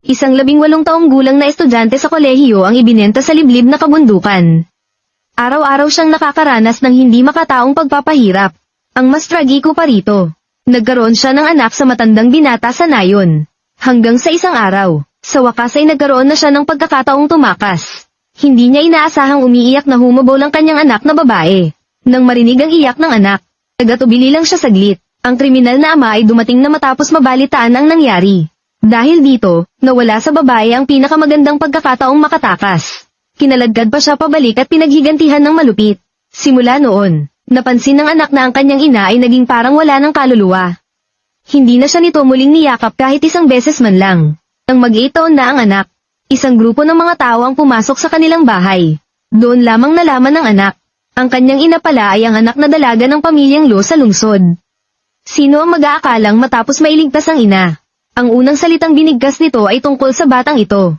Isang 18 taong gulang na estudyante sa kolehiyo ang ibinenta sa liblib na kabundukan. Araw-araw siyang nakakaranas ng hindi makataong pagpapahirap. Ang mas tragiko pa rito, nagkaroon siya ng anak sa matandang binata sa nayon. Hanggang sa isang araw, sa wakas ay nagkaroon na siya ng pagkakataong tumakas. Hindi niya inaasahang umiiyak na humabol ang kanyang anak na babae. Nang marinig ang iyak ng anak, nagatubili lang siya saglit. Ang kriminal na ama ay dumating na matapos mabalitaan ang nangyari. Dahil dito, nawala sa babae ang pinakamagandang pagkakataong makatakas. Kinaladkad pa siya pabalik at pinaghigantihan ng malupit. Simula noon, napansin ng anak na ang kanyang ina ay naging parang wala ng kaluluwa. Hindi na siya nito muling niyakap kahit isang beses man lang. Nang mag-8 taon na ang anak, isang grupo ng mga tao ang pumasok sa kanilang bahay. Doon lamang nalaman ng anak. Ang kanyang ina pala ay ang anak na dalaga ng pamilyang Lo sa lungsod. Sino ang mag-aakalang matapos mailigtas ang ina? Ang unang salitang binigkas nito ay tungkol sa batang ito.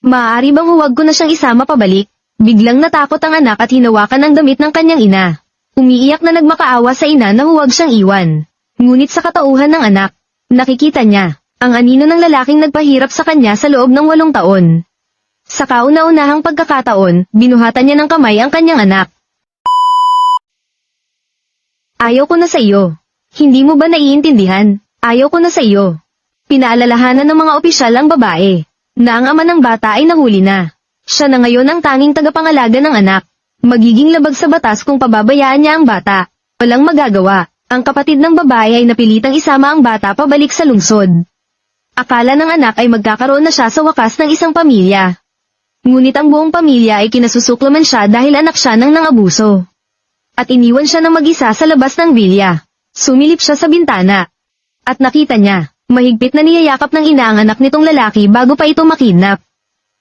Maaari bang huwag ko na siyang isama pabalik? Biglang natakot ang anak at hinawakan ang damit ng kanyang ina. Umiiyak na nagmakaawa sa ina na huwag siyang iwan. Ngunit sa katauhan ng anak, nakikita niya, ang anino ng lalaking nagpahirap sa kanya sa loob ng 8 taon. Sa kauna-unahang pagkakataon, binuhatan niya ng kamay ang kanyang anak. Ayaw ko na sa iyo. Hindi mo ba naiintindihan? Ayaw ko na sa iyo. Pinaalalahanan ng mga opisyal ang babae, na ang ama ng bata ay nahuli na. Siya na ngayon ang tanging tagapangalaga ng anak. Magiging labag sa batas kung pababayaan niya ang bata. Walang magagawa. Ang kapatid ng babae ay napilitang isama ang bata pabalik sa lungsod. Akala ng anak ay magkakaroon na siya sa wakas ng isang pamilya. Ngunit ang buong pamilya ay kinasusuklaman siya dahil anak siya ng nangabuso. At iniwan siya ng mag-isa sa labas ng bilya. Sumilip siya sa bintana. At nakita niya, mahigpit na niyayakap ng ina ang anak nitong lalaki bago pa ito makidnap.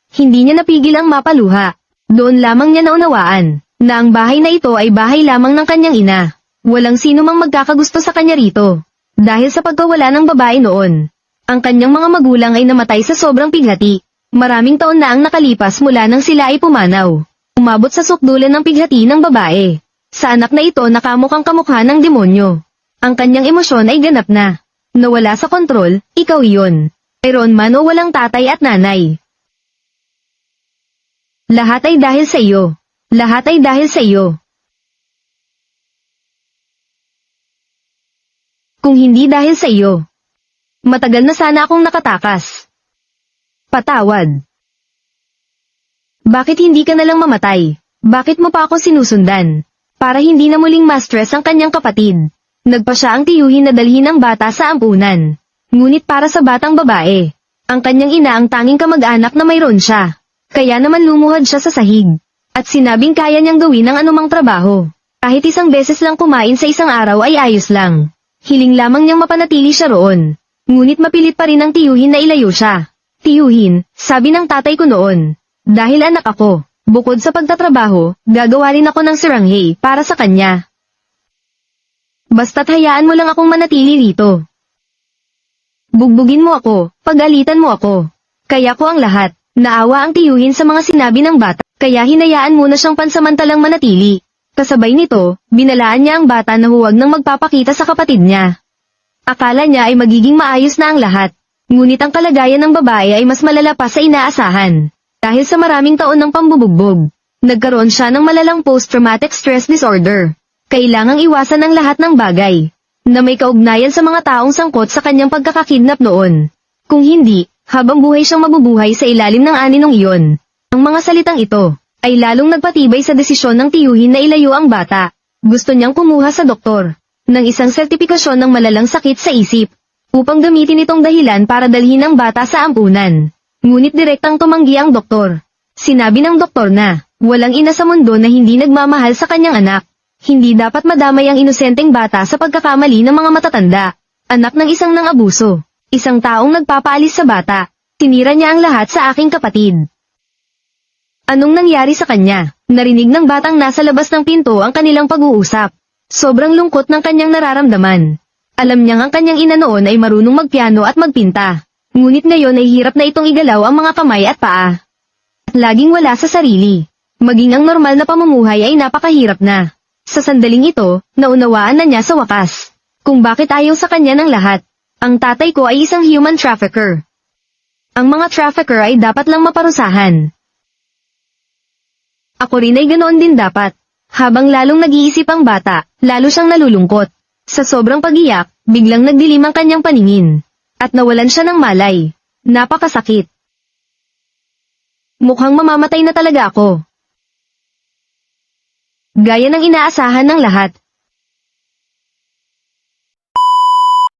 Hindi niya napigil ang mapaluha. Doon lamang niya naunawaan, na ang bahay na ito ay bahay lamang ng kanyang ina. Walang sino mang magkakagusto sa kanya rito. Dahil sa pagkawala ng babae noon, ang kanyang mga magulang ay namatay sa sobrang pighati. Maraming taon na ang nakalipas mula nang sila ay pumanaw. Umabot sa sukdulan ng pighati ng babae. Sa anak na ito nakamukhang kamukha ng demonyo. Ang kanyang emosyon ay ganap na. Nawala sa kontrol, ikaw iyon. Mayroon man o walang tatay at nanay. Lahat ay dahil sa iyo. Lahat ay dahil sa iyo. Kung hindi dahil sa iyo, matagal na sana akong nakatakas. Patawad. Bakit hindi ka nalang mamatay? Bakit mo pa ako sinusundan? Para hindi na muling ma-stress ang kanyang kapatid. Nagpa siya ang tiyuhin na dalhin ang bata sa ampunan. Ngunit para sa batang babae, ang kanyang ina ang tanging kamag-anak na mayroon siya. Kaya naman lumuhad siya sa sahig. At sinabing kaya niyang gawin ang anumang trabaho. Kahit isang beses lang kumain sa isang araw ay ayos lang. Hiling lamang niyang mapanatili siya roon. Ngunit mapilit pa rin ang tiyuhin na ilayo siya. Tiyuhin, sabi ng tatay ko noon. Dahil anak ako, bukod sa pagtatrabaho, gagawa rin ako ng siranghey para sa kanya. Basta't hayaan mo lang akong manatili rito. Bugbugin mo ako, pagalitan mo ako. Kaya ko ang lahat. Naawa ang tiyuhin sa mga sinabi ng bata, kaya hinayaan muna siyang pansamantalang manatili. Kasabay nito, binalaan niya ang bata na huwag nang magpapakita sa kapatid niya. Akala niya ay magiging maayos na ang lahat. Ngunit ang kalagayan ng babae ay mas malala pa sa inaasahan. Dahil sa maraming taon ng pambubugbog, nagkaroon siya ng malalang post-traumatic stress disorder. Kailangang iwasan ang lahat ng bagay na may kaugnayan sa mga taong sangkot sa kanyang pagkakakidnap noon. Kung hindi, habang buhay siyang mabubuhay sa ilalim ng aninong iyon. Ang mga salitang ito ay lalong nagpatibay sa desisyon ng tiyuhin na ilayo ang bata. Gusto niyang kumuha sa doktor ng isang sertipikasyon ng malalang sakit sa isip upang gamitin itong dahilan para dalhin ang bata sa ampunan. Ngunit direktang tumanggi ang doktor. Sinabi ng doktor na walang ina sa mundo na hindi nagmamahal sa kanyang anak. Hindi dapat madamay ang inosenteng bata sa pagkakamali ng mga matatanda. Anak ng isang nangabuso. Isang taong nagpapaalis sa bata. Tinira niya ang lahat sa aking kapatid. Anong nangyari sa kanya? Narinig ng batang nasa labas ng pinto ang kanilang pag-uusap. Sobrang lungkot ng kanyang nararamdaman. Alam niyang ang kanyang ina noon ay marunong magpiano at magpinta. Ngunit ngayon ay hirap na itong igalaw ang mga kamay at paa. At laging wala sa sarili. Maging ang normal na pamumuhay ay napakahirap na. Sa sandaling ito, naunawaan na niya sa wakas kung bakit ayaw sa kanya ng lahat. Ang tatay ko ay isang human trafficker. Ang mga trafficker ay dapat lang maparusahan. Ako rin ay ganoon din dapat. Habang lalong nag-iisip ang bata, lalo siyang nalulungkot. Sa sobrang pag-iyak, biglang nagdilim ang kanyang paningin. At nawalan siya ng malay. Napakasakit. Mukhang mamamatay na talaga ako. Gaya ng inaasahan ng lahat,